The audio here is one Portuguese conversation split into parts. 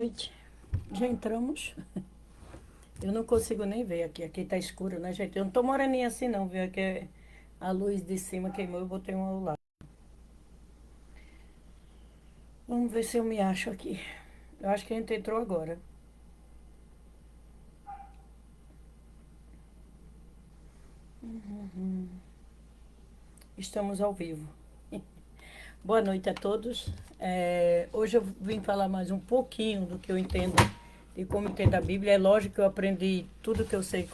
Gente, já entramos. Eu não consigo nem ver aqui. Aqui tá escuro, né, gente? Eu não tô moreninha assim, não, viu? Aqui a luz de cima queimou, eu botei um ao lado. Vamos ver se eu me acho aqui. Eu acho que a gente entrou agora. Estamos ao vivo. Boa noite a todos. Hoje eu vim falar mais um pouquinho do que eu entendo e como entendo a Bíblia. É lógico que eu aprendi tudo que eu sei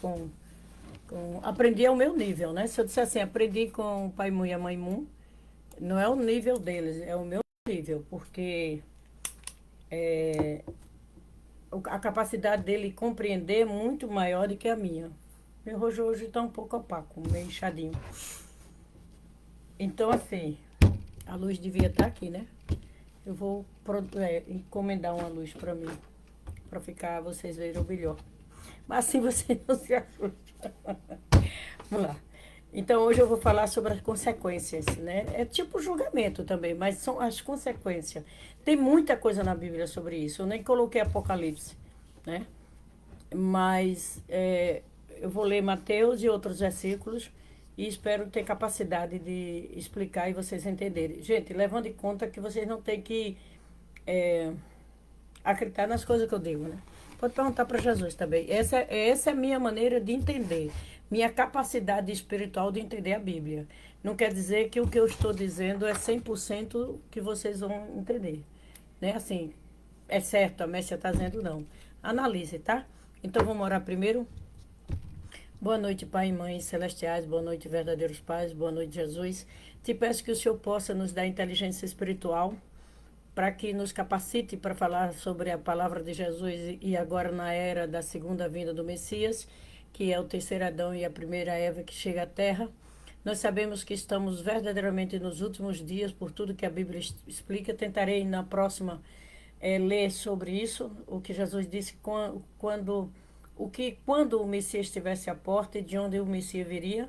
aprendi ao meu nível, né? Se eu disser assim, aprendi com o pai Mu e a mãe Mu, não é o nível deles, é o meu nível, porque a capacidade dele compreender é muito maior do que a minha. Meu rosto hoje está um pouco opaco, meio inchadinho. Então, assim, a luz devia estar aqui, né? Eu vou encomendar uma luz para mim, para ficar, vocês verem o melhor. Mas assim vocês não se assustam. Vamos lá. Então hoje eu vou falar sobre as consequências, né? É tipo julgamento também, mas são as consequências. Tem muita coisa na Bíblia sobre isso. Eu nem coloquei Apocalipse, né? Mas eu vou ler Mateus e outros versículos e espero ter capacidade de explicar e vocês entenderem. Gente, levando em conta que vocês não têm que é, acreditar nas coisas que eu digo, né? Pode perguntar para Jesus também. Essa é a minha maneira de entender, minha capacidade espiritual de entender a Bíblia. Não quer dizer que o que eu estou dizendo é 100% que vocês vão entender. Né? Assim, é certo, a Messia está dizendo não. Analise, tá? Então vamos orar primeiro. Boa noite, Pai e Mãe celestiais, boa noite, verdadeiros pais, boa noite, Jesus. Te peço que o Senhor possa nos dar inteligência espiritual para que nos capacite para falar sobre a palavra de Jesus e agora na era da segunda vinda do Messias, que é o terceiro Adão e a primeira Eva que chega à Terra. Nós sabemos que estamos verdadeiramente nos últimos dias, por tudo que a Bíblia explica. Tentarei na próxima ler sobre isso, o que Jesus disse quando o Messias estivesse à porta e de onde o Messias viria.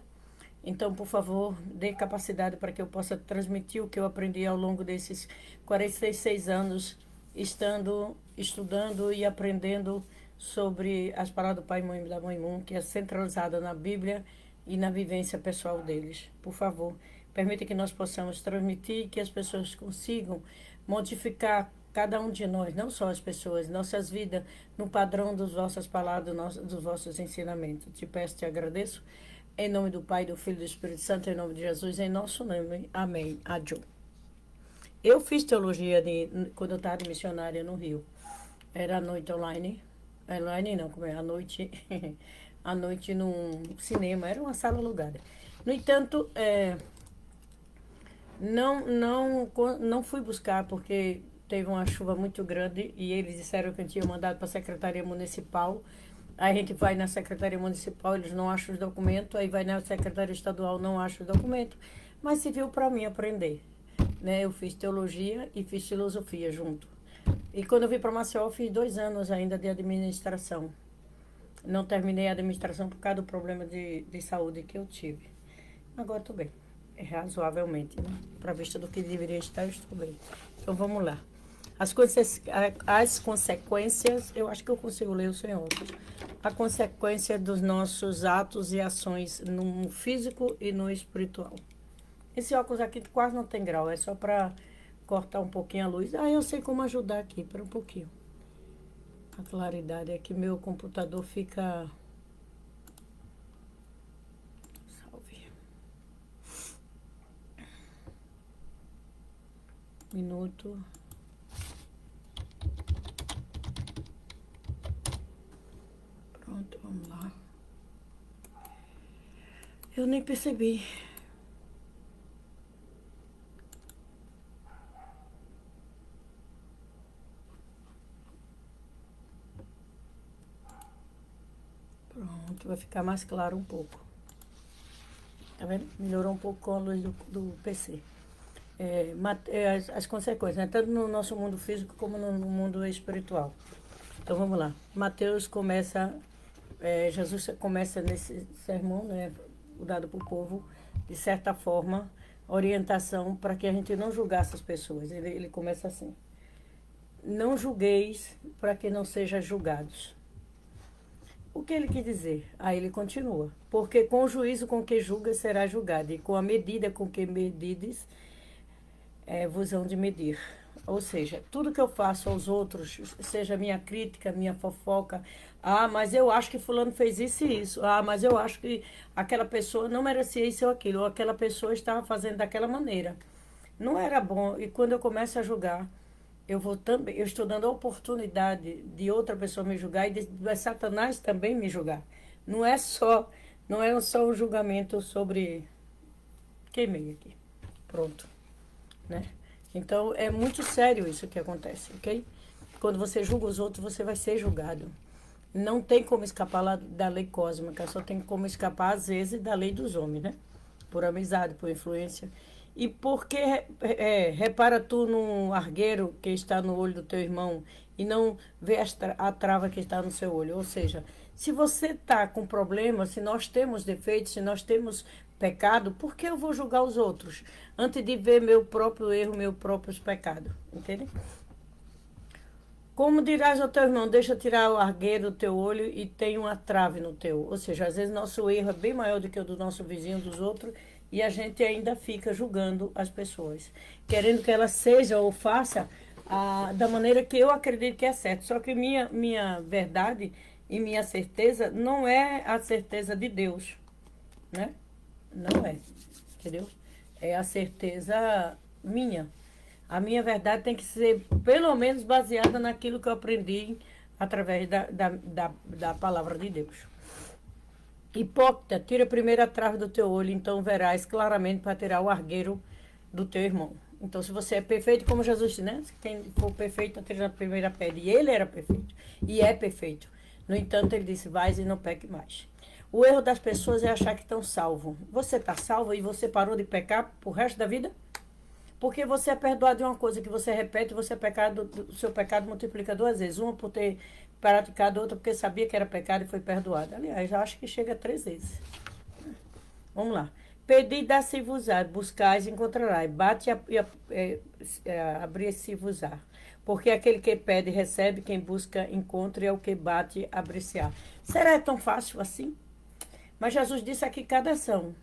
Então, por favor, dê capacidade para que eu possa transmitir o que eu aprendi ao longo desses 46 anos, estudando e aprendendo sobre as palavras do Pai e Mãe da Mãe Moon, que é centralizada na Bíblia e na vivência pessoal deles. Por favor, permita que nós possamos transmitir e que as pessoas consigam modificar cada um de nós, não só as pessoas, nossas vidas, no padrão das vossas palavras, dos vossos ensinamentos. Te peço, te agradeço. Em nome do Pai, do Filho e do Espírito Santo, em nome de Jesus, em nosso nome. Amém. Adjo. Eu fiz teologia quando eu estava de missionária no Rio. Era a noite online. Online não, como é? A noite, a noite num cinema. Era uma sala alugada. No entanto, não fui buscar porque teve uma chuva muito grande e eles disseram que eu tinha mandado para a Secretaria Municipal. Aí a gente vai na Secretaria Municipal, eles não acham os documentos, aí vai na Secretaria Estadual, não acha os documentos, mas serviu para mim aprender. Né? Eu fiz teologia e fiz filosofia junto. E quando eu vim para Maceió, eu fiz 2 anos ainda de administração. Não terminei a administração por causa do problema de saúde que eu tive. Agora estou bem. Razoavelmente, né? Para vista do que deveria estar, eu estou bem. Então vamos lá. As consequências, eu acho que eu consigo ler o sem óculos. A consequência dos nossos atos e ações no físico e no espiritual. Esse óculos aqui quase não tem grau, é só para cortar um pouquinho a luz. Ah, eu sei como ajudar aqui, para um pouquinho. A claridade é que meu computador fica. Salve. Minuto. Pronto, vamos lá. Eu nem percebi. Pronto, vai ficar mais claro um pouco. Tá vendo? Melhorou um pouco com a luz do PC. As consequências, né? Tanto no nosso mundo físico como no mundo espiritual. Então vamos lá. Mateus começa, Jesus começa nesse sermão, né, dado para o povo, de certa forma, orientação para que a gente não julgasse as pessoas. Ele começa assim. não julgueis para que não sejam julgados. O que ele quer dizer? Aí ele continua. Porque com o juízo com que julga será julgado, e com a medida com que medides, vos hão de medir. Ou seja, tudo que eu faço aos outros, seja minha crítica, minha fofoca, mas eu acho que fulano fez isso e isso, mas eu acho que aquela pessoa não merecia isso ou aquilo, ou aquela pessoa estava fazendo daquela maneira. Não era bom, e quando eu começo a julgar, eu estou dando a oportunidade de outra pessoa me julgar e de Satanás também me julgar. Não é só um julgamento sobre queimei aqui. Pronto, né? Então é muito sério isso que acontece, ok? Quando você julga os outros, você vai ser julgado. Não tem como escapar lá da lei cósmica, só tem como escapar às vezes da lei dos homens, né? Por amizade, por influência. E porque repara tu num argueiro que está no olho do teu irmão e não vê a trava que está no seu olho. Ou seja, se você está com problema, se nós temos defeitos, se nós temos pecado, por que eu vou julgar os outros? Antes de ver meu próprio erro, meus próprios pecados. Entende? Como dirás ao teu irmão, deixa tirar o argueiro do teu olho e tem uma trave no teu. Ou seja, às vezes nosso erro é bem maior do que o do nosso vizinho, dos outros, e a gente ainda fica julgando as pessoas, querendo que elas sejam ou façam da maneira que eu acredito que é certo. Só que minha verdade e minha certeza não é a certeza de Deus, né? Não é, entendeu? É a certeza minha. A minha verdade tem que ser, pelo menos, baseada naquilo que eu aprendi através da palavra de Deus. Hipócrita, tira primeiro a trave do teu olho, então verás claramente para tirar o argueiro do teu irmão. Então, se você é perfeito, como Jesus disse, né? Quem for perfeito, atira a primeira pedra. E ele era perfeito. E é perfeito. No entanto, ele disse, vais e não peque mais. O erro das pessoas é achar que estão salvos. Você está salvo e você parou de pecar pro resto da vida? Porque você é perdoado de uma coisa que você repete, você é pecado, o seu pecado multiplica 2 vezes. Uma por ter praticado, outra porque sabia que era pecado e foi perdoado. Aliás, eu acho que chega a 3 vezes. Vamos lá. Pedi, dá-se-vos-á, buscais, encontrarás. Bate e abrir-se-vos-á. Porque aquele que pede, recebe, quem busca, encontra, e é o que bate, abre-se-á. Será tão fácil assim? Mas Jesus disse aqui cada ação.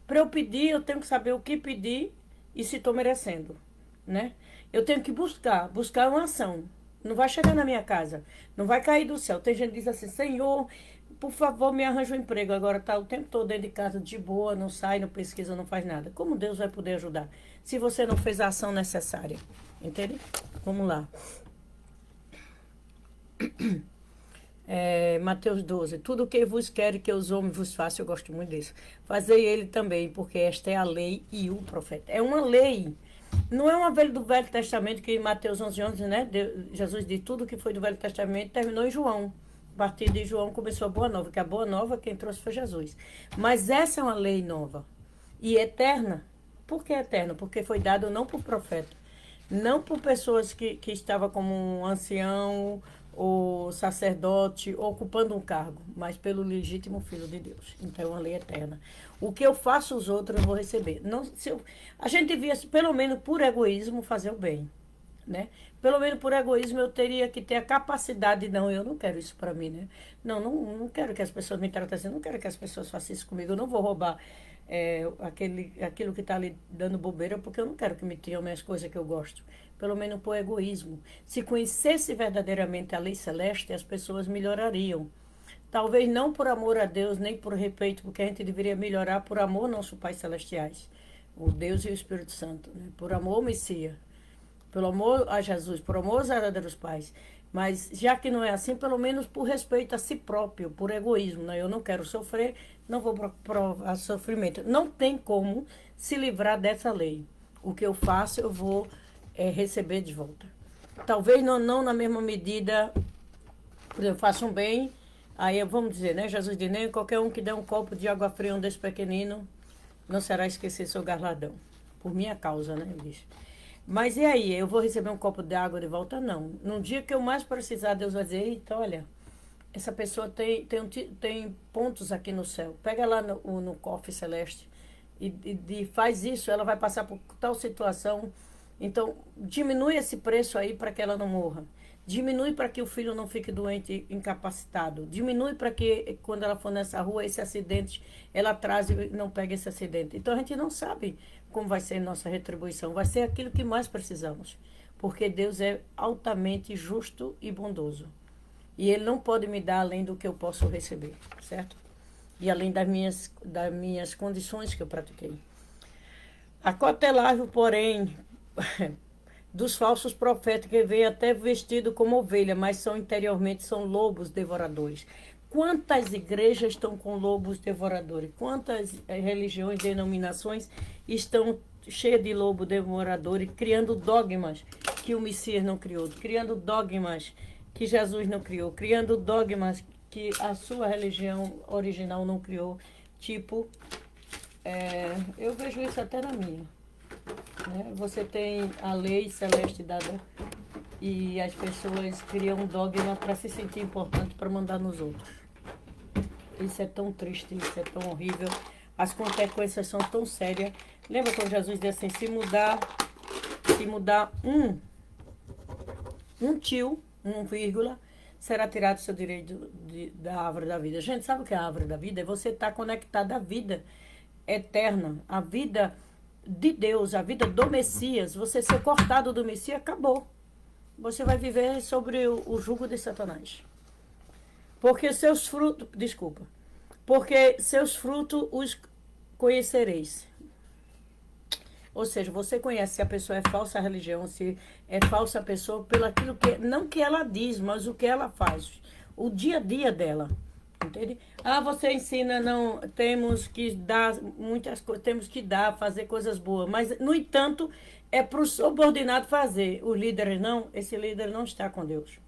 Para eu pedir, eu tenho que saber o que pedir e se estou merecendo, né? Eu tenho que buscar uma ação. Não vai chegar na minha casa, não vai cair do céu. Tem gente que diz assim, Senhor, por favor, me arranja um emprego. Agora tá o tempo todo dentro de casa de boa, não sai, não pesquisa, não faz nada. Como Deus vai poder ajudar se você não fez a ação necessária? Entende? Vamos lá. Mateus 12, tudo o que vos quer que os homens vos façam, eu gosto muito disso. Fazei ele também, porque esta é a lei e o profeta. É uma lei, não é uma lei do Velho Testamento, que em Mateus 11, né? Jesus diz tudo que foi do Velho Testamento, terminou em João. A partir de João começou a Boa Nova, que a Boa Nova quem trouxe foi Jesus. Mas essa é uma lei nova e eterna. Por que eterna? Porque foi dado não por profeta, não por pessoas que estavam como um ancião ou sacerdote ocupando um cargo, mas pelo legítimo Filho de Deus. Então é uma lei eterna. O que eu faço aos outros, eu vou receber. Não, a gente devia, pelo menos por egoísmo, fazer o bem, né? Pelo menos por egoísmo eu teria que ter a capacidade, não, eu não quero isso para mim, né? Não quero que as pessoas me tratem assim, não quero que as pessoas façam isso comigo, eu não vou roubar aquilo que está ali dando bobeira, porque eu não quero que me tirem as coisas que eu gosto. Pelo menos por egoísmo. Se conhecesse verdadeiramente a lei celeste, as pessoas melhorariam. Talvez não por amor a Deus, nem por respeito, porque a gente deveria melhorar por amor ao nosso Pai Celestiais, o Deus e o Espírito Santo, né? Por amor ao Messias, pelo amor a Jesus, por amor aos verdadeiros pais. Mas já que não é assim, pelo menos por respeito a si próprio, por egoísmo, né? Eu não quero sofrer, não vou provar sofrimento. Não tem como se livrar dessa lei. O que eu faço, eu vou receber de volta. Talvez não na mesma medida, por exemplo, façam bem, aí vamos dizer, né? Jesus diz, nem qualquer um que dê um copo de água fria a um desse pequenino, não será esquecer seu galardão. Por minha causa, né? Ele diz. Mas e aí, eu vou receber um copo de água de volta? Não. No dia que eu mais precisar, Deus vai dizer, eita, olha, essa pessoa tem pontos aqui no céu. Pega lá no cofre celeste e faz isso, ela vai passar por tal situação Então, diminui esse preço aí para que ela não morra. Diminui para que o filho não fique doente, incapacitado. Diminui para que, quando ela for nessa rua, esse acidente, ela traz e não pega esse acidente. Então, a gente não sabe como vai ser nossa retribuição. Vai ser aquilo que mais precisamos. Porque Deus é altamente justo e bondoso. E Ele não pode me dar além do que eu posso receber, certo? E além das minhas condições que eu pratiquei. Acautelai-vos, porém, dos falsos profetas que vêm até vestido como ovelha, mas são interiormente são lobos devoradores. Quantas igrejas estão com lobos devoradores? Quantas religiões, denominações estão cheias de lobo devoradores, criando dogmas que o Messias não criou, criando dogmas que Jesus não criou, criando dogmas que a sua religião original não criou. Tipo, eu vejo isso até na minha. Né? Você tem a lei celeste dada e as pessoas criam um dogma para se sentir importante para mandar nos outros. Isso é tão triste, isso é tão horrível. As consequências são tão sérias. Lembra quando Jesus disse assim, se mudar um tio, vírgula, será tirado o seu direito da árvore da vida. Gente, sabe o que é a árvore da vida? É você estar conectado à vida eterna, à vida de Deus, a vida do Messias. Você ser cortado do Messias, acabou. Você vai viver sobre o jugo de Satanás. Porque seus frutos, porque seus frutos os conhecereis. Ou seja, você conhece se a pessoa é falsa religião, se é falsa pessoa, pelo aquilo que, não que ela diz, mas o que ela faz. O dia a dia dela. Entende? Você ensina, não, temos que dar muitas coisas, temos que fazer coisas boas. Mas, no entanto, é para o subordinado fazer. O líder não, esse líder não está com Deus.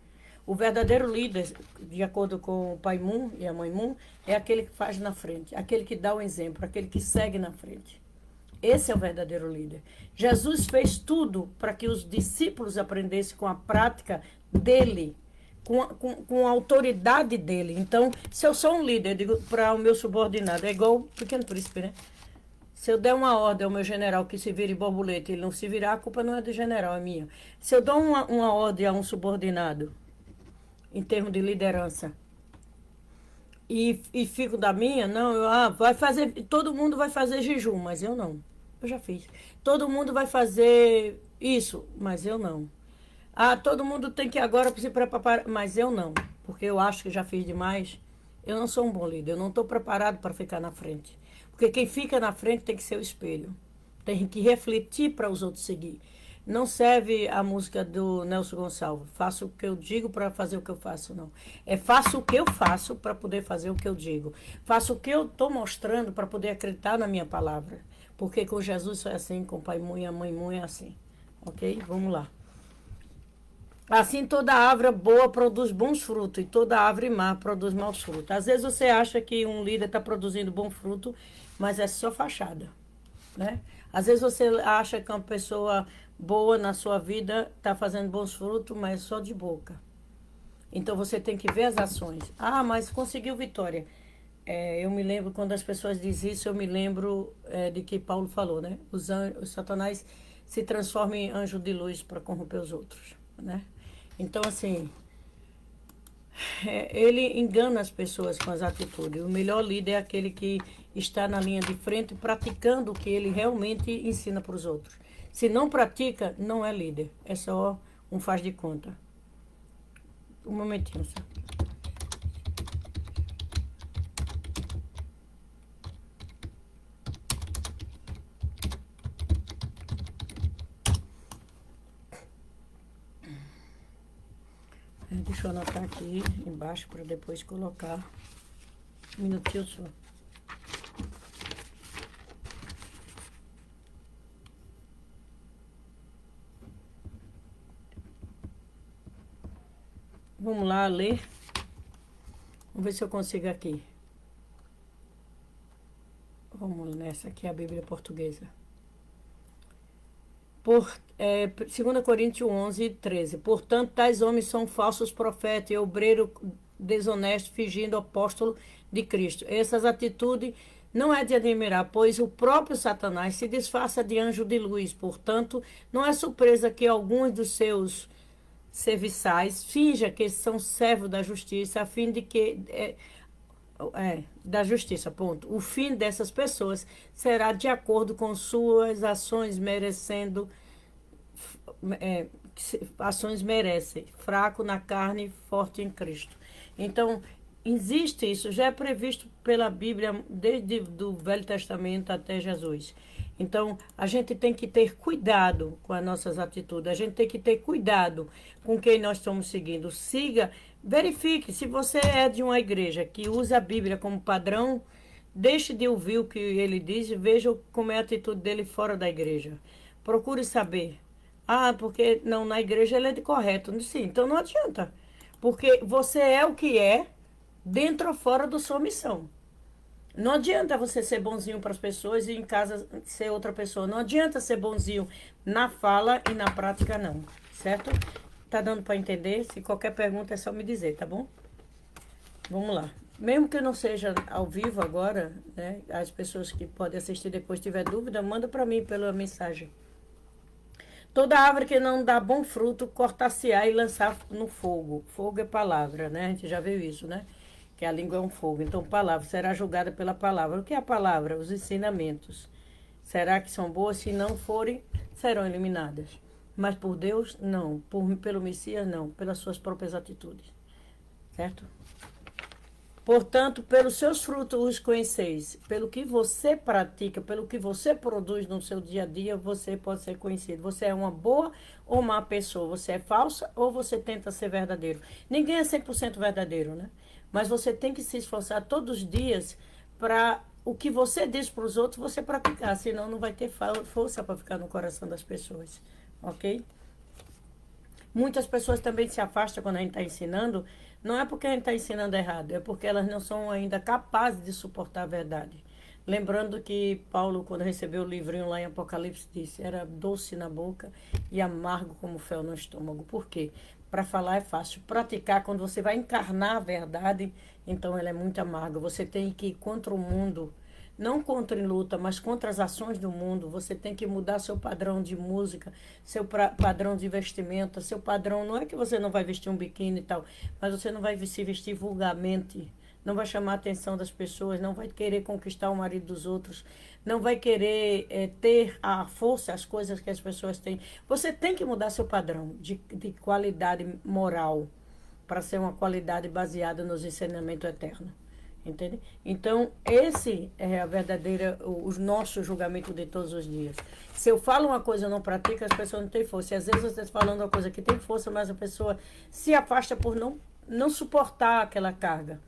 O verdadeiro líder, de acordo com o pai Moon e a mãe Moon, é aquele que faz na frente, aquele que dá o exemplo, aquele que segue na frente. Esse é o verdadeiro líder. Jesus fez tudo para que os discípulos aprendessem com a prática dele, com a autoridade dele. Então, se eu sou um líder, eu digo para o meu subordinado, é igual o Pequeno Príncipe, né? Se eu der uma ordem ao meu general que se vire borboleta e ele não se virar, a culpa não é do general, é minha. Se eu dou uma ordem a um subordinado, em termos de liderança, e fico da minha, não, vai fazer, todo mundo vai fazer jejum, mas eu não. Eu já fiz. Todo mundo vai fazer isso, mas eu não. Todo mundo tem que agora se preparar, mas eu não. Porque eu acho que já fiz demais. Eu não sou um bom líder, eu não estou preparado para ficar na frente. Porque quem fica na frente tem que ser o espelho. Tem que refletir para os outros seguir. Não serve a música do Nelson Gonçalves. Faço o que eu digo para fazer o que eu faço, não. É faço o que eu faço para poder fazer o que eu digo. Faço o que eu estou mostrando para poder acreditar na minha palavra. Porque com Jesus foi assim, com o pai Moon e a mãe Moon é assim. Ok? Vamos lá. Assim toda árvore boa produz bons frutos e toda árvore má produz maus frutos. Às vezes você acha que um líder está produzindo bom fruto, mas é só fachada, né? Às vezes você acha que uma pessoa boa na sua vida está fazendo bons frutos, mas é só de boca. Então você tem que ver as ações. Mas conseguiu vitória. Eu me lembro, quando as pessoas dizem isso, eu me lembro de que Paulo falou, né? O Satanás se transforma em anjo de luz para corromper os outros, né? Então, assim, ele engana as pessoas com as atitudes. O melhor líder é aquele que está na linha de frente praticando o que ele realmente ensina para os outros. Se não pratica, não é líder. É só um faz de conta. Um momentinho só. Deixa eu anotar aqui embaixo para depois colocar. Um minutinho só. Vamos lá ler. Vamos ver se eu consigo aqui. Vamos nessa aqui, a Bíblia portuguesa. 2 Coríntios 11, 13. Portanto, tais homens são falsos profetas e obreiro desonesto, fingindo apóstolo de Cristo. Essas atitudes Não é de admirar, pois o próprio Satanás se disfarça de anjo de luz. Portanto, não é surpresa que alguns dos seus serviçais finja que são servos da justiça, a fim de que da justiça, ponto. O fim dessas pessoas será de acordo com suas ações, merecendo ações merecem, fraco na carne, forte em Cristo. Então, existe isso, já é previsto pela Bíblia desde o Velho Testamento até Jesus. Então, a gente tem que ter cuidado com as nossas atitudes, a gente tem que ter cuidado com quem nós estamos seguindo. Siga, verifique, se você é de uma igreja que usa a Bíblia como padrão, deixe de ouvir o que ele diz e veja como é a atitude dele fora da igreja. Procure saber. Ah, porque não, na igreja ele é de correto. Sim, então não adianta. Porque você é o que é, dentro ou fora da sua missão. Não adianta você ser bonzinho para as pessoas e em casa ser outra pessoa. Não adianta ser bonzinho na fala e na prática, não. Certo? Tá dando para entender? Se qualquer pergunta é só me dizer, tá bom? Vamos lá. Mesmo que não seja ao vivo agora, né? As pessoas que podem assistir depois tiver dúvida, manda para mim pela mensagem. Toda árvore que não dá bom fruto, cortar-se-á e lançar no fogo. Fogo é palavra, né? A gente já viu isso, né? Que a língua é um fogo. Então, palavra será julgada pela palavra. O que é a palavra? Os ensinamentos. Será que são boas? Se não forem, serão eliminadas. Mas por Deus, não. Pelo Messias, não. Pelas suas próprias atitudes. Certo? Portanto, pelos seus frutos os conheceis. Pelo que você pratica, pelo que você produz no seu dia a dia, você pode ser conhecido. Você é uma boa ou má pessoa. Você é falsa ou você tenta ser verdadeiro. Ninguém é 100% verdadeiro, né? Mas você tem que se esforçar todos os dias para o que você diz para os outros, você praticar. Senão não vai ter força para ficar no coração das pessoas. Ok? Muitas pessoas também se afastam quando a gente está ensinando. Não é porque a gente está ensinando errado, é porque elas não são ainda capazes de suportar a verdade. Lembrando que Paulo, quando recebeu o livrinho lá em Apocalipse, disse, era doce na boca e amargo como fel no estômago. Por quê? Para falar é fácil. Praticar, quando você vai encarnar a verdade, então ela é muito amarga. Você tem que ir contra o mundo, não contra em luta, mas contra as ações do mundo. Você tem que mudar seu padrão de música, seu padrão de vestimenta, seu padrão. Não é que você não vai vestir um biquíni e tal, mas você não vai se vestir vulgarmente, não vai chamar a atenção das pessoas, não vai querer conquistar o marido dos outros, não vai querer ter a força, as coisas que as pessoas têm. Você tem que mudar seu padrão de qualidade moral para ser uma qualidade baseada nos ensinamentos eternos. Entende? Então, esse é a verdadeira, o nosso julgamento de todos os dias. Se eu falo uma coisa e não pratico, as pessoas não têm força. E às vezes você está falando uma coisa que tem força, mas a pessoa se afasta por não suportar aquela carga.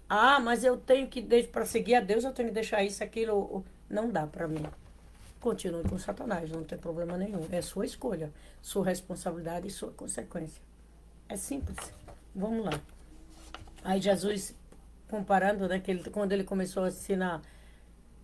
Ah, mas eu tenho que, para seguir a Deus, eu tenho que deixar isso, aquilo. Não dá para mim. Continue com Satanás, não tem problema nenhum. É sua escolha, sua responsabilidade e sua consequência. É simples. Vamos lá. Aí Jesus, comparando, né, que quando ele começou a ensinar,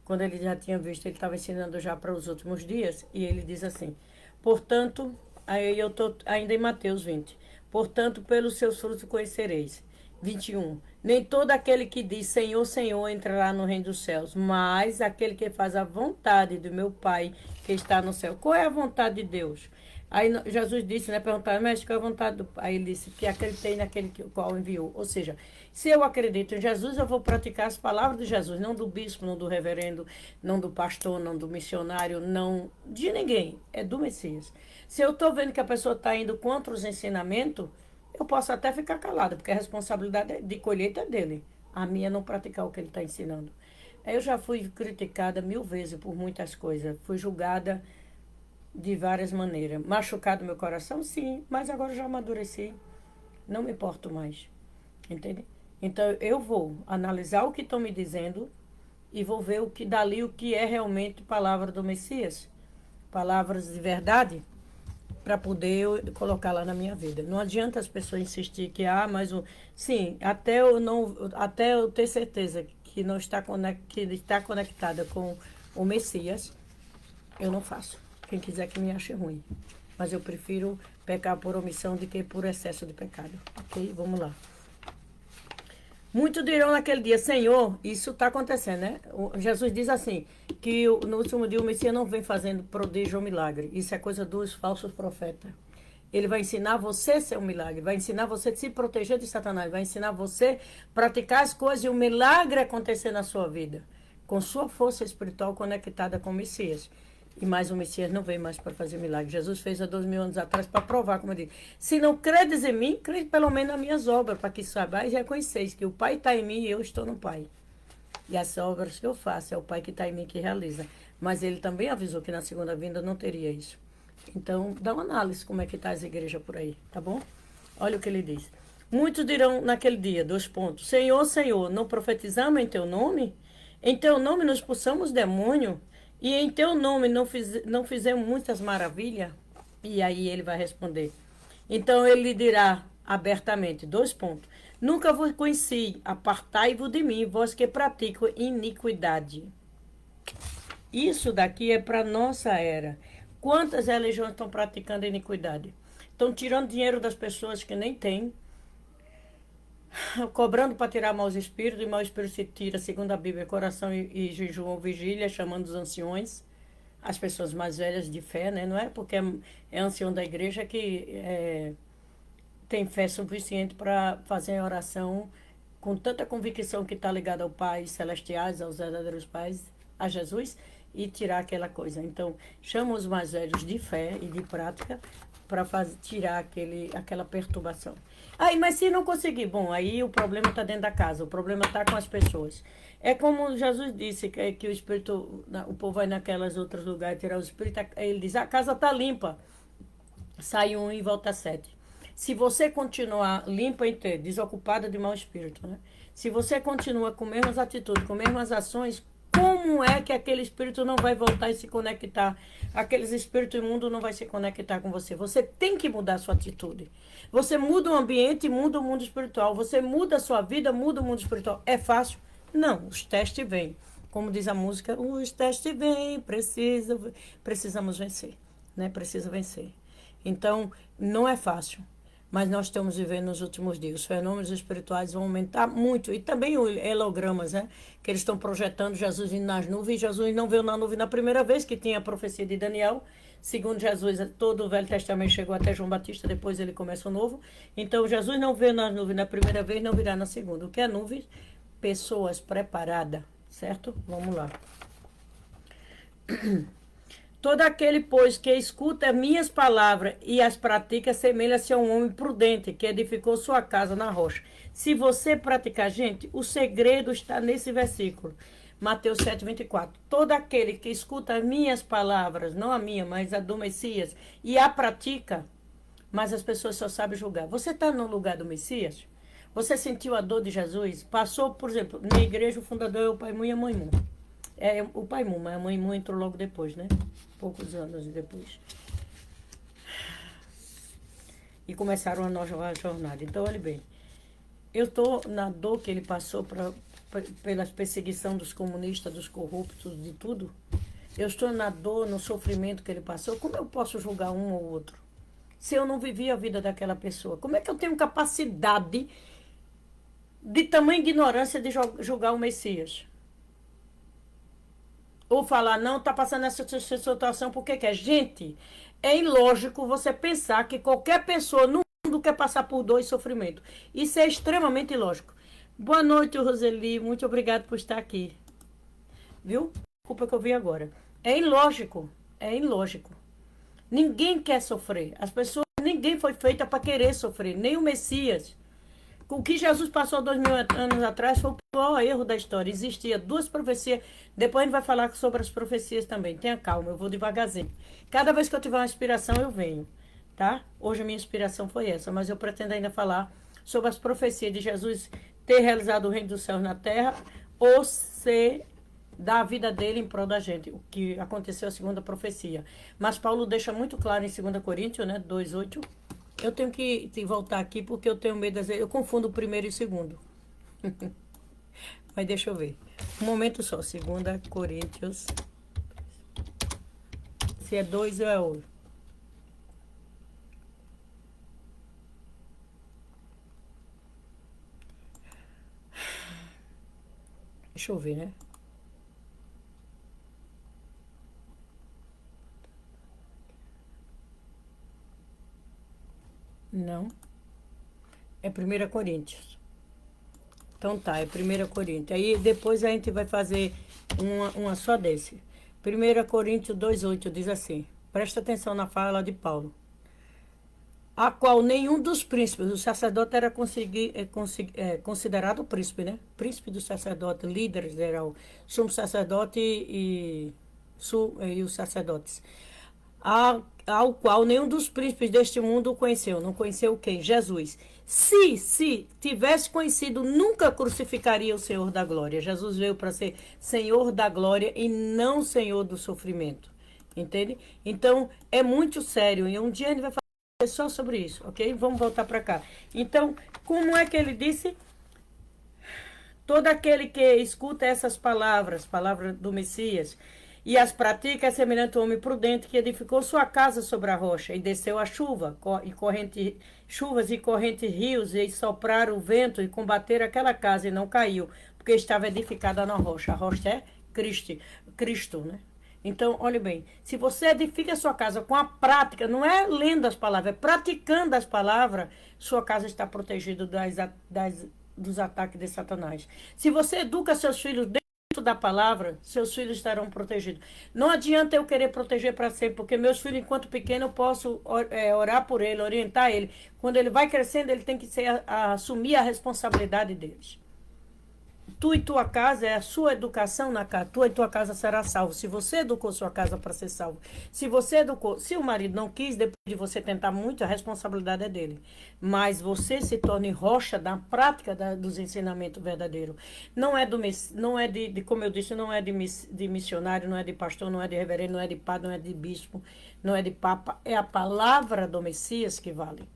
quando ele já tinha visto, ele estava ensinando já para os últimos dias, e ele diz assim, portanto, aí eu estou ainda em Mateus 20, portanto, pelos seus frutos conhecereis. 21, nem todo aquele que diz Senhor, Senhor entrará no reino dos céus, mas aquele que faz a vontade do meu Pai que está no céu. Qual é a vontade de Deus? Aí Jesus disse, né, perguntaram, mestre, qual é a vontade do Pai? Aí ele disse que acreditei naquele qual enviou. Ou seja, se eu acredito em Jesus, eu vou praticar as palavras de Jesus, não do bispo, não do reverendo, não do pastor, não do missionário, não de ninguém, é do Messias. Se eu estou vendo que a pessoa está indo contra os ensinamentos, eu posso até ficar calada, porque a responsabilidade de colheita é dele. A minha é não praticar o que ele está ensinando. Eu já fui criticada 1000 vezes por muitas coisas. Fui julgada de várias maneiras. Machucado meu coração, sim, mas agora já amadureci. Não me importo mais. Entende? Então eu vou analisar o que estão me dizendo e vou ver o que é realmente palavra do Messias. Palavras de verdade, para poder eu colocar lá na minha vida. Não adianta as pessoas insistir que, mas sim, até eu ter certeza que não está que está conectada com o Messias, eu não faço. Quem quiser que me ache ruim. Mas eu prefiro pecar por omissão do que por excesso de pecado. Ok? Vamos lá. Muitos dirão naquele dia, Senhor, isso está acontecendo, né? Jesus diz assim, que no último dia o Messias não vem fazendo prodígio ou milagre. Isso é coisa dos falsos profetas. Ele vai ensinar você a ser um milagre, vai ensinar você a se proteger de Satanás, vai ensinar você a praticar as coisas e o milagre acontecer na sua vida, com sua força espiritual conectada com o Messias. E mais o Messias não veio mais para fazer milagre. Jesus fez há 2000 anos atrás para provar, como eu digo. Se não credes em mim, crede pelo menos nas minhas obras, para que saibais e reconheceis que o Pai está em mim e eu estou no Pai. E as obras que eu faço é o Pai que está em mim que realiza. Mas ele também avisou que na segunda vinda não teria isso. Então, dá uma análise como é que está as igrejas por aí, tá bom? Olha o que ele diz. Muitos dirão naquele dia, 2 pontos. Senhor, Senhor, não profetizamos em teu nome? Em teu nome nos expulsamos demônio? E em teu nome não fizemos muitas maravilhas? E aí ele vai responder. Então ele lhe dirá abertamente, 2 pontos. Nunca vos conheci, apartai-vos de mim, vós que praticam iniquidade. Isso daqui é para nossa era. Quantas religiões estão praticando iniquidade? Estão tirando dinheiro das pessoas que nem têm, cobrando para tirar maus espíritos, e mau espírito se tira, segundo a Bíblia, coração e jejum ou vigília, chamando os anciões, as pessoas mais velhas de fé, né? Não é porque é ancião da igreja que tem fé suficiente para fazer a oração com tanta convicção que está ligada ao Pai celestiais, aos verdadeiros pais, a Jesus, e tirar aquela coisa. Então, chama os mais velhos de fé e de prática para tirar aquela perturbação. Aí, mas se não conseguir, bom, aí o problema está dentro da casa, o problema está com as pessoas. É como Jesus disse, que o Espírito, o povo vai naquelas outros lugares tirar o Espírito, ele diz, a casa está limpa, sai um e volta 7. Se você continuar limpa e ter, desocupada de mau espírito, né? Se você continua com mesmas atitudes, com mesmas ações, como é que aquele espírito não vai voltar e se conectar? Aqueles espíritos imundos não vai se conectar com você. Você tem que mudar a sua atitude. Você muda o ambiente e muda o mundo espiritual. Você muda a sua vida, muda o mundo espiritual. É fácil? Não, os testes vêm. Como diz a música, os testes vêm, precisamos vencer, né? Precisa vencer. Então, não é fácil. Mas nós estamos vivendo nos últimos dias. Os fenômenos espirituais vão aumentar muito. E também os hologramas, né? Que eles estão projetando Jesus indo nas nuvens. Jesus não veio na nuvem na primeira vez, que tinha a profecia de Daniel. Segundo Jesus, todo o Velho Testamento chegou até João Batista, depois ele começa o novo. Então, Jesus não veio nas nuvens na primeira vez, não virá na segunda. O que é nuvem? Pessoas preparadas, certo? Vamos lá. Todo aquele, pois, que escuta minhas palavras e as pratica, semelha-se a um homem prudente que edificou sua casa na rocha. Se você praticar, gente, o segredo está nesse versículo. Mateus 7:24. Todo aquele que escuta as minhas palavras, não a minha, mas a do Messias, e a pratica, mas as pessoas só sabem julgar. Você está no lugar do Messias? Você sentiu a dor de Jesus? Passou, por exemplo, na igreja, o fundador é o Pai Mu e a Mãe Mu. É o Pai Mu, mas a Mãe Mu entrou logo depois, né? Poucos anos depois. E começaram a nova jornada. Então, olha bem, eu estou na dor que ele passou pela perseguição dos comunistas, dos corruptos, de tudo. Eu estou na dor, no sofrimento que ele passou. Como eu posso julgar um ou outro? Se eu não vivi a vida daquela pessoa, como é que eu tenho capacidade de tamanha ignorância de julgar o Messias? Ou falar, não, está passando essa situação porque quer. Gente, é ilógico você pensar que qualquer pessoa no mundo quer passar por dor e sofrimento. Isso é extremamente ilógico. Boa noite, Roseli. Muito obrigada por estar aqui. Viu? Desculpa que eu vi agora. É ilógico. É ilógico. Ninguém quer sofrer. As pessoas, ninguém foi feita para querer sofrer. Nem o Messias. O que Jesus passou 2000 anos atrás foi o pior erro da história. Existia 2 profecias. Depois a gente vai falar sobre as profecias também. Tenha calma, eu vou devagarzinho. Cada vez que eu tiver uma inspiração, eu venho. Tá? Hoje a minha inspiração foi essa, mas eu pretendo ainda falar sobre as profecias de Jesus ter realizado o reino dos céus na terra ou ser da vida dele em prol da gente, o que aconteceu a segunda profecia. Mas Paulo deixa muito claro em 2 Coríntios, né, 2:8. Eu tenho que voltar aqui porque eu tenho medo, eu confundo o primeiro e o segundo. Mas deixa eu ver. Um momento só, 2 Coríntios. Se é 2 ou é 8. Deixa eu ver, né? Não. É 1 Coríntios. Então tá, é 1 Coríntios. Aí depois a gente vai fazer uma só desse. 1 Coríntios 2,8 diz assim. Presta atenção na fala de Paulo. A qual nenhum dos príncipes, o sacerdote era considerado príncipe, né? Príncipe do sacerdote, líderes era o sumo sacerdote e os sacerdotes. Ao qual nenhum dos príncipes deste mundo o conheceu. Não conheceu quem? Jesus. Se tivesse conhecido, nunca crucificaria o Senhor da glória. Jesus veio para ser Senhor da glória e não Senhor do sofrimento. Entende? Então, é muito sério. E um dia a gente vai falar só sobre isso, ok? Vamos voltar para cá. Então, como é que ele disse? Todo aquele que escuta essas palavras, palavras do Messias, e as pratica é semelhante ao homem prudente que edificou sua casa sobre a rocha, e desceu a chuva, chuvas e correntes rios, e sopraram o vento, e combateram aquela casa, e não caiu, porque estava edificada na rocha. A rocha é Cristo, né? Então, olhe bem, se você edifica a sua casa com a prática, não é lendo as palavras, é praticando as palavras, sua casa está protegida dos ataques de Satanás. Se você educa seus filhos dentro da palavra, seus filhos estarão protegidos. Não adianta eu querer proteger para sempre, porque meus filhos, enquanto pequeno, eu posso orar por ele, orientar ele. Quando ele vai crescendo, ele tem que assumir a responsabilidade deles. Tu e tua casa é a sua educação na casa. Tu e tua casa será salvo. Se você educou sua casa para ser salvo. Se você educou, se o marido não quis, depois de você tentar muito, a responsabilidade é dele. Mas você se torne rocha da prática dos ensinamentos verdadeiros. Não é como eu disse, não é de missionário, não é de pastor, não é de reverendo, não é de padre, não é de bispo, não é de papa. É a palavra do Messias que vale.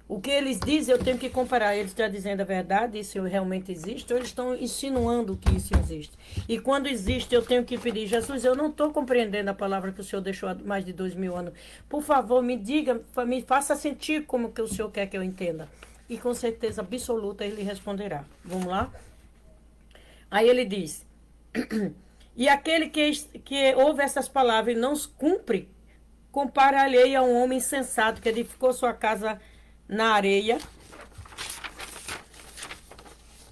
O que eles dizem, eu tenho que comparar. Eles estão dizendo a verdade, isso realmente existe, ou eles estão insinuando que isso existe. E quando existe, eu tenho que pedir, Jesus, eu não estou compreendendo a palavra que o Senhor deixou há mais de 2000 anos. Por favor, me diga, me faça sentir como que o Senhor quer que eu entenda. E com certeza absoluta ele responderá. Vamos lá? Aí ele diz, e aquele que ouve essas palavras e não os cumpre, compara-lhe a um homem insensato que edificou sua casa na areia,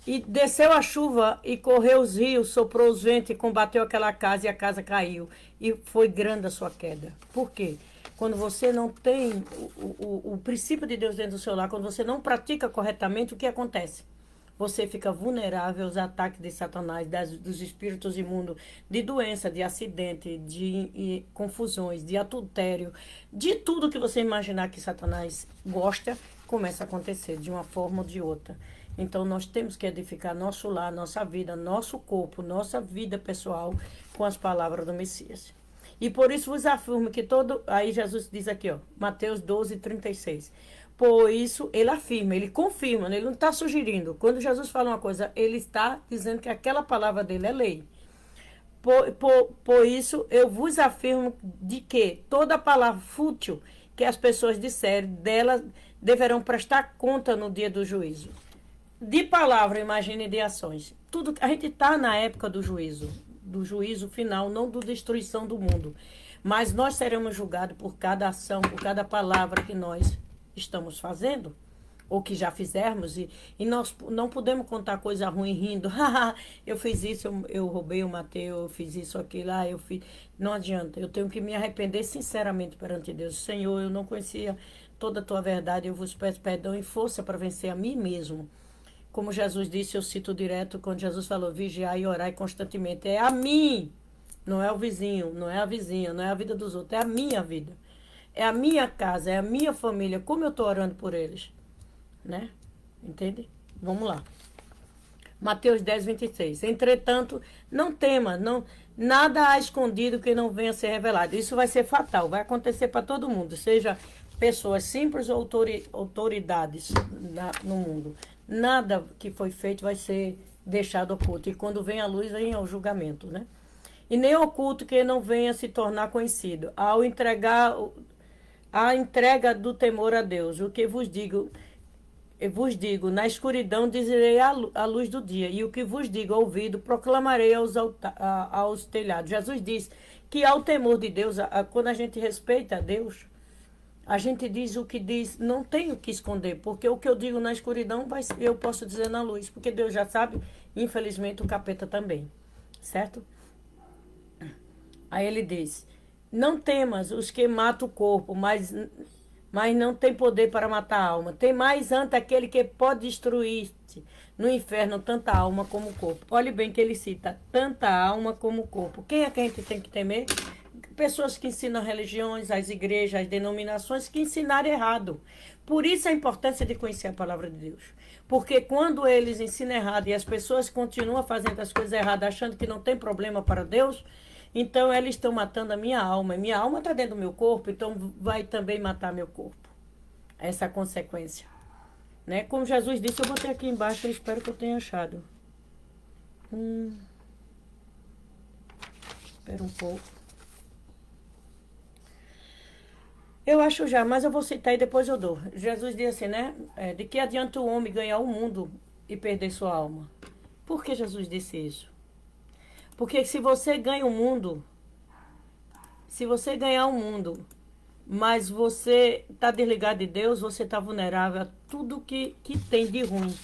e desceu a chuva e correu os rios, soprou os ventos e combateu aquela casa, e a casa caiu, e foi grande a sua queda. Por quê? Quando você não tem o princípio de Deus dentro do seu lar, quando você não pratica corretamente, o que acontece? Você fica vulnerável aos ataques de Satanás, dos espíritos imundos, de doença, de acidente, de confusões, de adultério, de tudo que você imaginar que Satanás gosta, começa a acontecer de uma forma ou de outra. Então nós temos que edificar nosso lar, nossa vida, nosso corpo, nossa vida pessoal com as palavras do Messias. E por isso vos afirmo que aí Jesus diz aqui, ó, Mateus 12:36. Por isso, ele afirma, ele confirma, ele não está sugerindo. Quando Jesus fala uma coisa, ele está dizendo que aquela palavra dele é lei. Por isso, eu vos afirmo de que toda palavra fútil que as pessoas disserem, delas deverão prestar conta no dia do juízo. De palavra, imagine de ações. Tudo, a gente está na época do juízo final, não da destruição do mundo. Mas nós seremos julgados por cada ação, por cada palavra que nós estamos fazendo, ou que já fizermos, e nós não podemos contar coisa ruim rindo. Eu fiz isso, eu roubei, eu matei, eu fiz isso, aquilo, eu fiz. Não adianta, eu tenho que me arrepender sinceramente perante Deus. Senhor, eu não conhecia toda a tua verdade, eu vos peço perdão e força para vencer a mim mesmo. Como Jesus disse, eu cito direto, quando Jesus falou, vigiai e orai constantemente. É a mim, não é o vizinho, não é a vizinha, não é a vida dos outros, é a minha vida. É a minha casa, é a minha família, como eu estou orando por eles, né? Entende? Vamos lá. Mateus 10:26. Entretanto, não tema, nada há escondido que não venha a ser revelado. Isso vai ser fatal, vai acontecer para todo mundo, seja pessoas simples ou autoridades no mundo. Nada que foi feito vai ser deixado oculto. E quando vem a luz, vem o julgamento, né? E nem oculto que não venha se tornar conhecido. Ao entregar a entrega do temor a Deus. O que vos digo, eu vos digo, na escuridão dizerei a luz do dia, e o que vos digo ao ouvido, proclamarei aos telhados. Jesus diz que ao temor de Deus, quando a gente respeita a Deus, a gente diz o que diz, não tem o que esconder, porque o que eu digo na escuridão, eu posso dizer na luz, porque Deus já sabe, infelizmente o capeta também, certo? Aí ele diz, não temas os que matam o corpo, mas não tem poder para matar a alma. Tem mais ante aquele que pode destruir-te no inferno, tanta alma como o corpo. Olhe bem que ele cita, tanta alma como o corpo. Quem é que a gente tem que temer? Pessoas que ensinam religiões, as igrejas, as denominações, que ensinaram errado. Por isso a importância de conhecer a palavra de Deus. Porque quando eles ensinam errado e as pessoas continuam fazendo as coisas erradas, achando que não tem problema para Deus, então eles estão matando a minha alma. Minha alma está dentro do meu corpo, então vai também matar meu corpo. Essa é a consequência. Né? Como Jesus disse, eu botei aqui embaixo, eu espero que eu tenha achado. Espera um pouco. Eu acho já, mas eu vou citar e depois eu dou. Jesus disse assim, né? De que adianta o homem ganhar o mundo e perder sua alma? Por que Jesus disse isso? Porque se você ganha o mundo, se você ganhar o mundo, mas você está desligado de Deus, você está vulnerável a tudo que tem de ruim.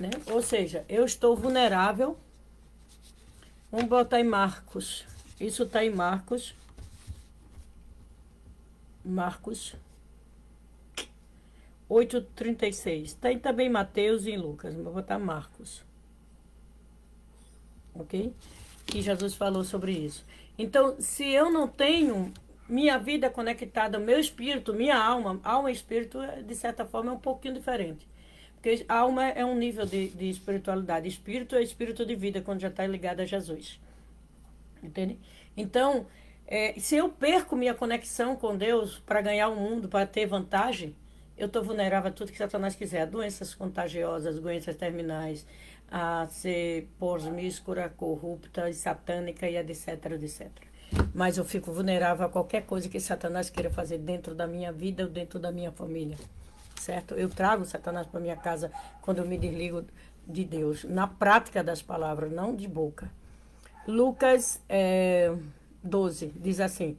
Né? Ou seja, eu estou vulnerável. Vamos botar em Marcos. Isso está em Marcos. Marcos 8:36. Tem também Mateus e em Lucas. Vou botar Marcos. Ok? Que Jesus falou sobre isso. Então, se eu não tenho minha vida conectada, meu espírito, minha alma e espírito, de certa forma, é um pouquinho diferente. Porque a alma é um nível de espiritualidade. Espírito é espírito de vida, quando já está ligado a Jesus. Entende? Então, se eu perco minha conexão com Deus para ganhar o mundo, para ter vantagem, eu estou vulnerável a tudo que Satanás quiser. Doenças contagiosas, doenças terminais, a ser promíscua, corrupta, satânica e etc, etc. Mas eu fico vulnerável a qualquer coisa que Satanás queira fazer dentro da minha vida ou dentro da minha família. Certo? Eu trago Satanás para minha casa quando eu me desligo de Deus. Na prática das palavras, não de boca. Lucas 12 diz assim,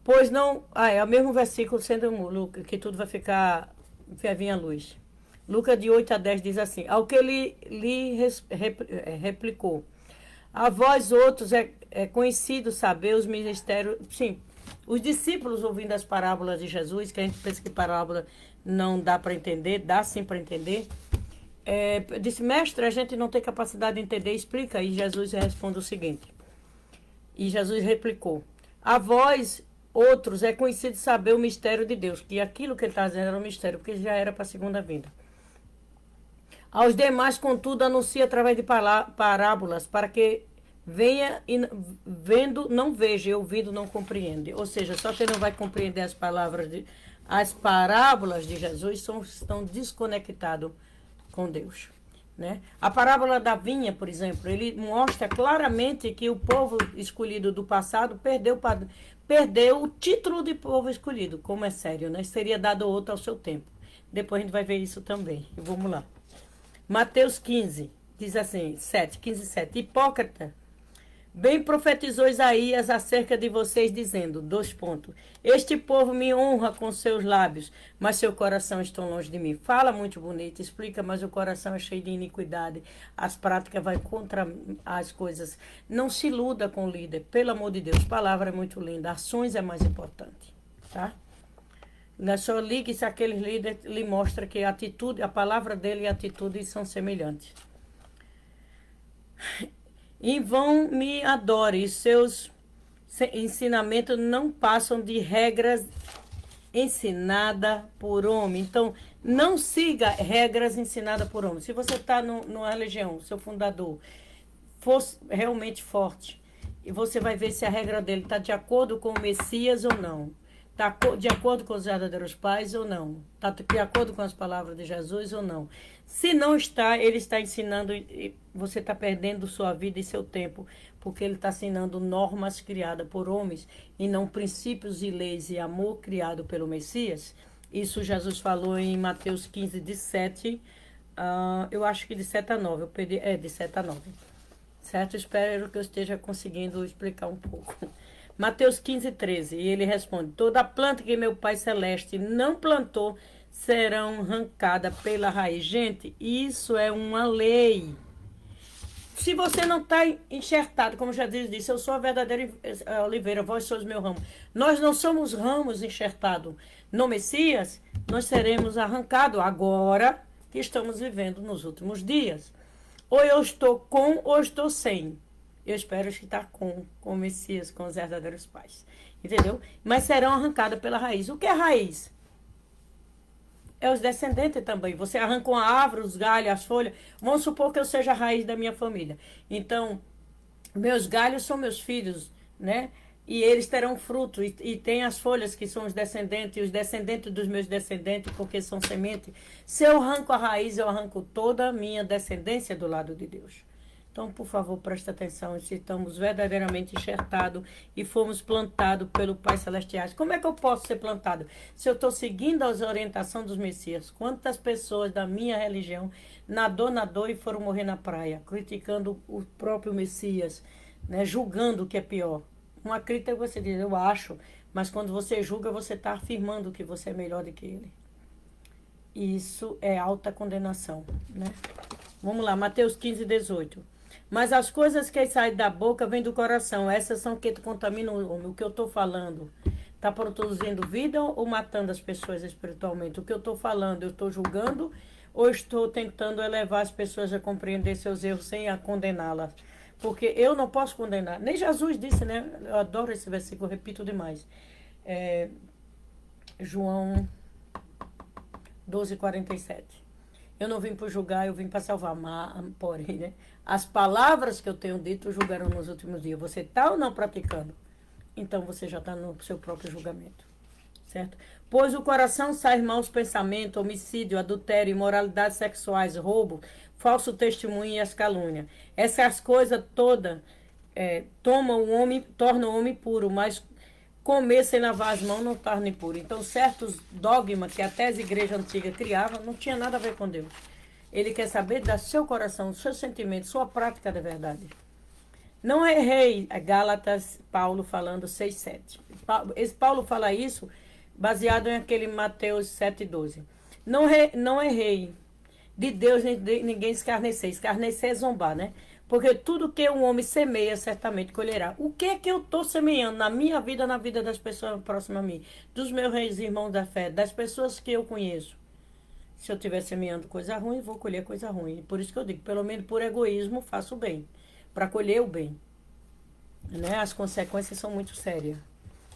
pois não... é o mesmo versículo sendo Lucas, que tudo vai vir à luz. Lucas de 8-10 diz assim, ao que lhe replicou, a vós outros é conhecido saber os ministérios... Sim, os discípulos ouvindo as parábolas de Jesus, que a gente pensa que parábola não dá para entender, dá sim para entender, disse, mestre, a gente não tem capacidade de entender, explica. E Jesus responde o seguinte, e Jesus replicou, a vós outros é conhecido saber o mistério de Deus, que aquilo que ele está dizendo era um mistério, porque já era para a segunda vinda. Aos demais, contudo, anuncia através de parábolas, para que venha e vendo não veja, e ouvindo não compreende. Ou seja, só quem não vai compreender as parábolas de Jesus estão desconectados com Deus. Né? A parábola da vinha, por exemplo, ele mostra claramente que o povo escolhido do passado perdeu o título de povo escolhido, como é sério, né? Seria dado outro ao seu tempo. Depois a gente vai ver isso também. Vamos lá. Mateus 15, diz assim, 15:7. Hipócrita, bem profetizou Isaías acerca de vocês, dizendo, este povo me honra com seus lábios, mas seu coração está longe de mim. Fala muito bonito, explica, mas o coração é cheio de iniquidade. As práticas vão contra as coisas. Não se iluda com o líder, pelo amor de Deus. Palavra é muito linda, ações é mais importante, tá? Não é só ligue se aquele líder lhe mostra que a atitude, a palavra dele e a atitude são semelhantes. Em vão me adore, e seus ensinamentos não passam de regras ensinadas por homem. Então, não siga regras ensinadas por homem. Se você está numa religião, seu fundador fosse realmente forte, e você vai ver se a regra dele está de acordo com o Messias ou não. Está de acordo com os verdadeiros pais ou não? Está de acordo com as palavras de Jesus ou não? Se não está, ele está ensinando, você está perdendo sua vida e seu tempo, porque ele está ensinando normas criadas por homens e não princípios e leis e amor criado pelo Messias. Isso Jesus falou em Mateus 15, de 7, eu acho que de 7 a 9, de 7 a 9. Certo? Espero que eu esteja conseguindo explicar um pouco. Mateus 15, 13. E ele responde: toda planta que meu Pai Celeste não plantou serão arrancadas pela raiz. Gente, isso é uma lei. Se você não está enxertado, como Jesus disse, eu sou a verdadeira oliveira, vós sois meu ramo. Nós não somos ramos enxertados no Messias, nós seremos arrancados agora que estamos vivendo nos últimos dias. Ou eu estou com ou estou sem. Eu espero estar com o Messias, com os verdadeiros pais. Entendeu? Mas serão arrancadas pela raiz. O que é raiz? É os descendentes também. Você arranca uma árvore, os galhos, as folhas. Vamos supor que eu seja a raiz da minha família. Então, meus galhos são meus filhos, né? E eles terão fruto. E tem as folhas que são os descendentes, e os descendentes dos meus descendentes, porque são semente. Se eu arranco a raiz, eu arranco toda a minha descendência do lado de Deus. Então, por favor, preste atenção, se estamos verdadeiramente enxertados e fomos plantados pelo Pai Celestial. Como é que eu posso ser plantado? Se eu estou seguindo as orientações dos Messias. Quantas pessoas da minha religião nadou e foram morrer na praia, criticando o próprio Messias, né, julgando o que é pior. Uma crítica você diz, eu acho, mas quando você julga, você está afirmando que você é melhor do que ele. Isso é alta condenação, né? Vamos lá, Mateus 15, 18. Mas as coisas que saem da boca vêm do coração. Essas são que contaminam o que eu estou falando. Está produzindo vida ou matando as pessoas espiritualmente? O que eu estou falando, eu estou julgando ou estou tentando elevar as pessoas a compreender seus erros sem a condená-las? Porque eu não posso condenar. Nem Jesus disse, né? Eu adoro esse versículo, eu repito demais. João 12, 47. Eu não vim para julgar, eu vim para salvar. Porém, né? As palavras que eu tenho dito julgaram nos últimos dias. Você está ou não praticando? Então você já está no seu próprio julgamento. Certo? Pois o coração sai maus pensamentos, homicídio, adultério, imoralidades sexuais, roubo, falso testemunho e as calúnias. Essas coisas todas tornam o homem puro, mas comer sem lavar as mãos não torna impuro. Então, certos dogmas que até as igrejas antigas criavam, não tinha nada a ver com Deus. Ele quer saber do seu coração, do seu sentimento, sua prática da verdade. Não errei, Gálatas, Paulo falando 6,7. Paulo fala isso baseado em aquele Mateus 7,12. Não errei. De Deus ninguém escarnecer. Escarnecer é zombar, né? Porque tudo que um homem semeia, certamente colherá. O que é que eu estou semeando na minha vida, na vida das pessoas próximas a mim? Dos meus irmãos da fé, das pessoas que eu conheço. Se eu estiver semeando coisa ruim, vou colher coisa ruim. Por isso que eu digo, pelo menos por egoísmo, faço o bem. Para colher o bem. Né? As consequências são muito sérias.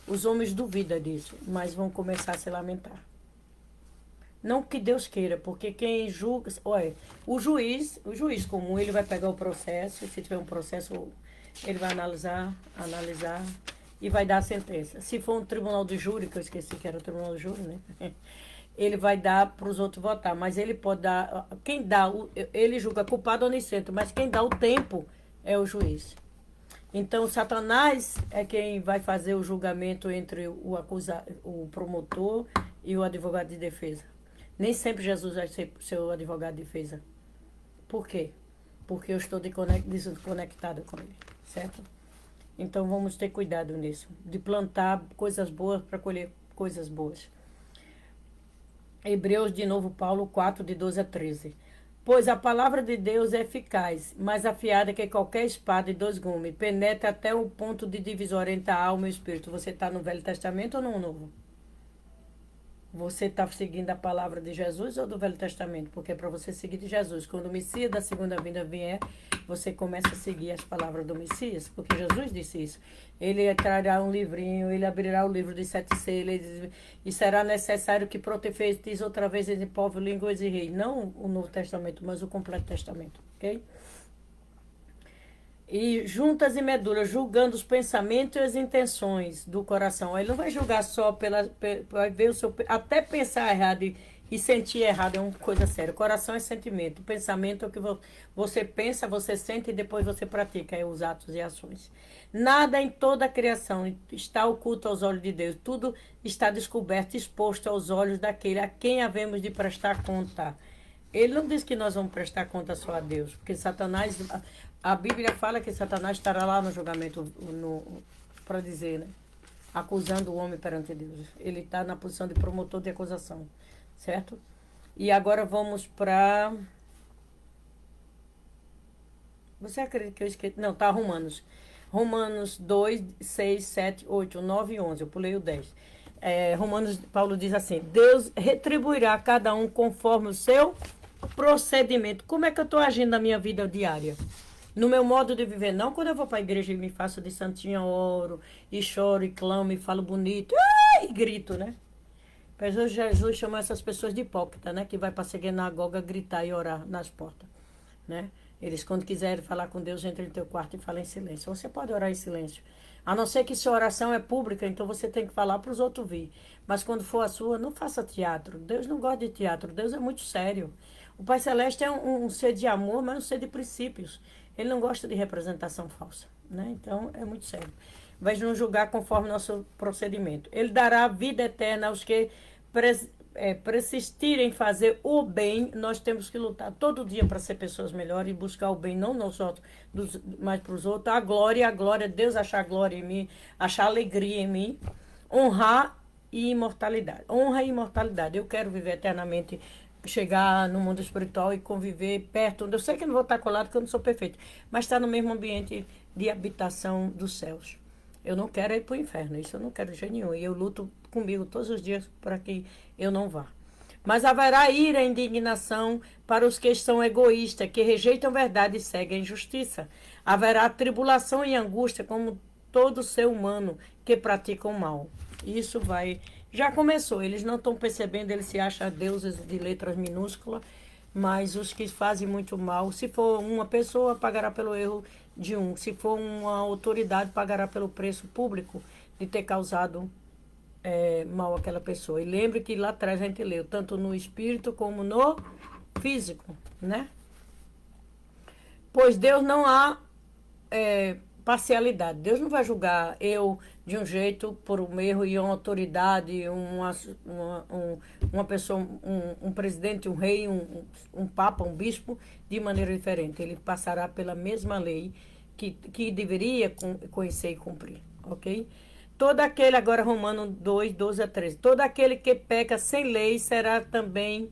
Os homens duvidam disso, mas vão começar a se lamentar. Não que Deus queira, porque quem julga... Olha, o juiz comum, ele vai pegar o processo, se tiver um processo, ele vai analisar e vai dar a sentença. Se for um tribunal de júri, que eu esqueci que era o tribunal de júri, né? Ele vai dar para os outros votar, mas ele pode dar... ele julga culpado ou inocente, mas quem dá o tempo é o juiz. Então, Satanás é quem vai fazer o julgamento entre o promotor e o advogado de defesa. Nem sempre Jesus vai ser seu advogado de defesa. Por quê? Porque eu estou desconectada com ele, certo? Então vamos ter cuidado nisso, de plantar coisas boas para colher coisas boas. Hebreus, de novo, Paulo 4, de 12 a 13. Pois a palavra de Deus é eficaz, mais afiada que qualquer espada de 2 gumes, penetra até o ponto de divisória entre a alma e o espírito. Você está no Velho Testamento ou no Novo? Você está seguindo a palavra de Jesus ou do Velho Testamento? Porque é para você seguir de Jesus. Quando o Messias da segunda vinda vier, você começa a seguir as palavras do Messias. Porque Jesus disse isso. Ele trará um livrinho, ele abrirá o livro de 7 selos, e será necessário que profetize outra vez entre povo, línguas e rei. Não o Novo Testamento, mas o completo Testamento. Ok? E juntas e medulas, julgando os pensamentos e as intenções do coração. Ele não vai julgar só vai ver o seu, até pensar errado e sentir errado é uma coisa séria. O coração é sentimento, o pensamento é o que você pensa, você sente e depois você pratica, é os atos e ações. Nada em toda a criação está oculto aos olhos de Deus. Tudo está descoberto, exposto aos olhos daquele a quem havemos de prestar conta. Ele não diz que nós vamos prestar conta só a Deus, porque Satanás, a Bíblia fala que Satanás estará lá no julgamento, para dizer, né? Acusando o homem perante Deus. Ele está na posição de promotor de acusação, certo? E agora vamos para... Você acredita que eu esqueci? Não, tá Romanos. Romanos 2, 6, 7, 8, 9 e 11. Eu pulei o 10. Romanos, Paulo diz assim: Deus retribuirá a cada um conforme o seu procedimento. Como é que eu estou agindo na minha vida diária? No meu modo de viver, não quando eu vou para a igreja e me faço de santinha, oro, e choro, e clamo, e falo bonito, e grito, né? Mas hoje Jesus chama essas pessoas de hipócrita, né? Que vai para a sinagoga gritar e orar nas portas, né? Eles, quando quiserem falar com Deus, entram no teu quarto e falam em silêncio. Você pode orar em silêncio. A não ser que sua oração é pública, então você tem que falar para os outros ouvir. Mas quando for a sua, não faça teatro. Deus não gosta de teatro. Deus é muito sério. O Pai Celeste é um ser de amor, mas um ser de princípios. Ele não gosta de representação falsa, né? Então, é muito sério. Vai nos julgar conforme nosso procedimento. Ele dará vida eterna aos que persistirem em fazer o bem. Nós temos que lutar todo dia para ser pessoas melhores e buscar o bem, não nós outros, mas para os outros. A glória, Deus achar glória em mim, achar alegria em mim, honrar e imortalidade. Honra e imortalidade. Eu quero viver eternamente, chegar no mundo espiritual e conviver perto. Eu sei que não vou estar colado, porque eu não sou perfeito, mas estar no mesmo ambiente de habitação dos céus. Eu não quero ir para o inferno, isso eu não quero de jeito nenhum. E eu luto comigo todos os dias para que eu não vá. Mas haverá ira e indignação para os que são egoístas, que rejeitam a verdade e seguem a injustiça. Haverá tribulação e angústia, como todo ser humano que pratica o mal. Isso vai... Já começou, eles não estão percebendo, eles se acham deuses de letras minúsculas, mas os que fazem muito mal, se for uma pessoa, pagará pelo erro de um. Se for uma autoridade, pagará pelo preço público de ter causado mal àquela pessoa. E lembre que lá atrás a gente leu, tanto no espírito como no físico, né? Pois Deus não há parcialidade. Deus não vai julgar eu de um jeito por um erro e uma autoridade, uma pessoa, um presidente, um rei, um papa, um bispo, de maneira diferente. Ele passará pela mesma lei que deveria conhecer e cumprir, ok? Todo aquele, agora Romanos 2, 12 a 13, todo aquele que peca sem lei será também...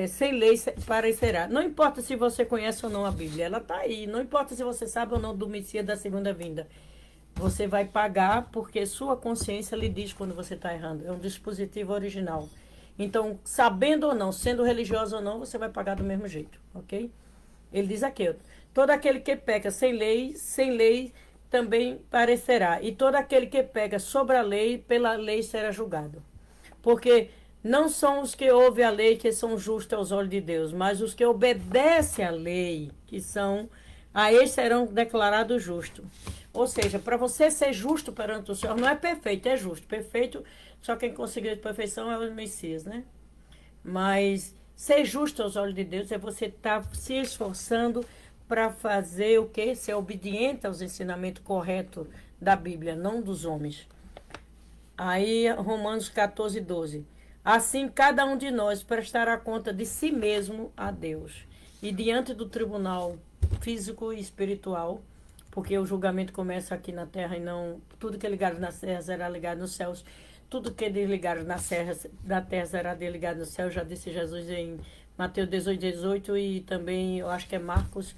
sem lei parecerá. Não importa se você conhece ou não a Bíblia, ela está aí. Não importa se você sabe ou não do Messias da segunda vinda. Você vai pagar porque sua consciência lhe diz quando você está errando. É um dispositivo original. Então, sabendo ou não, sendo religioso ou não, você vai pagar do mesmo jeito, ok? Ele diz aqui, todo aquele que peca sem lei também parecerá. E todo aquele que pega sobre a lei, pela lei será julgado. Porque não são os que ouvem a lei que são justos aos olhos de Deus, mas os que obedecem à lei, a eles serão declarados justos. Ou seja, para você ser justo perante o Senhor, não é perfeito, é justo. Perfeito, só quem conseguiu a perfeição é o Messias, né? Mas ser justo aos olhos de Deus é você estar se esforçando para fazer o quê? Ser obediente aos ensinamentos corretos da Bíblia, não dos homens. Aí, Romanos 14, 12. Assim, cada um de nós prestará conta de si mesmo a Deus. E diante do tribunal físico e espiritual, porque o julgamento começa aqui na terra e não... Tudo que é ligado na terra será ligado nos céus. Tudo que é desligado da terra será desligado no céu. Já disse Jesus em Mateus 18, 18 e também, eu acho que é Marcos,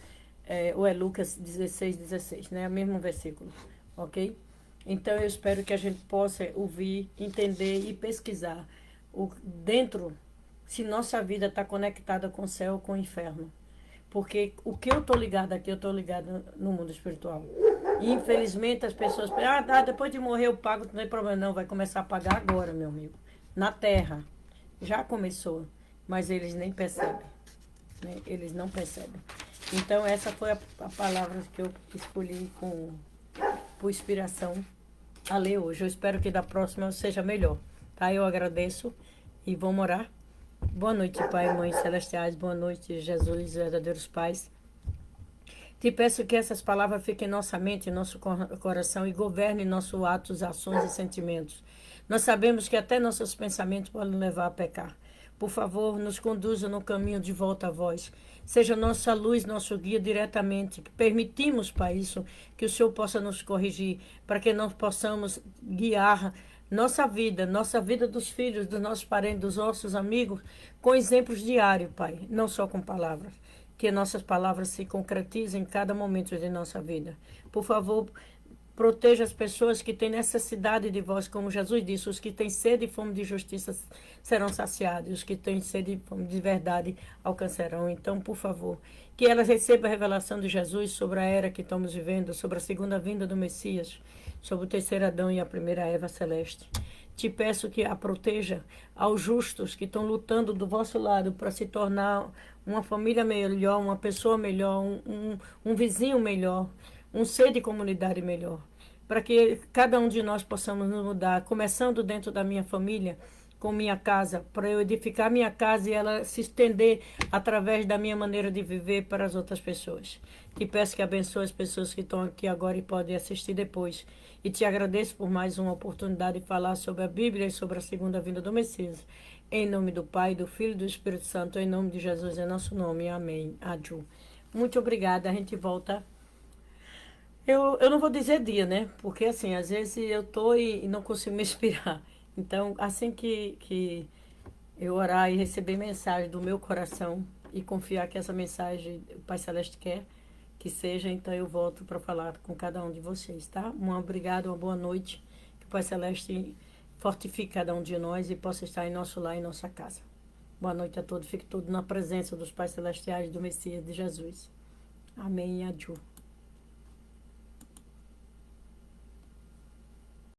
ou é Lucas 16, 16, né? É o mesmo versículo, ok? Então, eu espero que a gente possa ouvir, entender e pesquisar dentro, se nossa vida está conectada com o céu ou com o inferno. Porque o que eu estou ligado aqui, eu estou ligado no mundo espiritual. E, infelizmente, as pessoas pensam, depois de morrer eu pago, não tem problema não, vai começar a pagar agora, meu amigo. Na terra. Já começou, mas eles nem percebem. Né? Eles não percebem. Então, essa foi a palavra que eu escolhi por inspiração a ler hoje. Eu espero que da próxima seja melhor, tá? Eu agradeço e vamos orar. Boa noite, Pai e Mãe Celestiais. Boa noite, Jesus, verdadeiros pais. Te peço que essas palavras fiquem em nossa mente, em nosso coração e governem nossos atos, ações e sentimentos. Nós sabemos que até nossos pensamentos podem levar a pecar. Por favor, nos conduza no caminho de volta a vós. Seja nossa luz, nosso guia diretamente. Permitimos, Pai, isso, que o Senhor possa nos corrigir, para que nós possamos guiar nossa vida dos filhos, dos nossos parentes, dos nossos amigos, com exemplos diários, Pai, não só com palavras. Que nossas palavras se concretizem em cada momento de nossa vida. Por favor, proteja as pessoas que têm necessidade de vós, como Jesus disse, os que têm sede e fome de justiça serão saciados, os que têm sede e fome de verdade alcançarão. Então, por favor, que elas recebam a revelação de Jesus sobre a era que estamos vivendo, sobre a segunda vinda do Messias, sobre o terceiro Adão e a primeira Eva celeste. Te peço que a proteja aos justos que estão lutando do vosso lado para se tornar uma família melhor, uma pessoa melhor, um vizinho melhor, um ser de comunidade melhor. Para que cada um de nós possamos nos mudar, começando dentro da minha família, com minha casa, para eu edificar minha casa e ela se estender através da minha maneira de viver para as outras pessoas. Te peço que abençoe as pessoas que estão aqui agora e podem assistir depois. E te agradeço por mais uma oportunidade de falar sobre a Bíblia e sobre a segunda vinda do Messias. Em nome do Pai, do Filho e do Espírito Santo, em nome de Jesus, em nosso nome. Amém. Aju. Muito obrigada. A gente volta. Eu não vou dizer dia, né? Porque assim, às vezes eu tô e não consigo me inspirar. Então, assim que eu orar e receber mensagem do meu coração e confiar que essa mensagem o Pai Celeste quer que seja, então eu volto para falar com cada um de vocês, tá? Um obrigado, uma boa noite. Que o Pai Celeste fortifique cada um de nós e possa estar em nosso lar, em nossa casa. Boa noite a todos. Fique todos na presença dos Pais Celestiais, do Messias, de Jesus. Amém e adiu.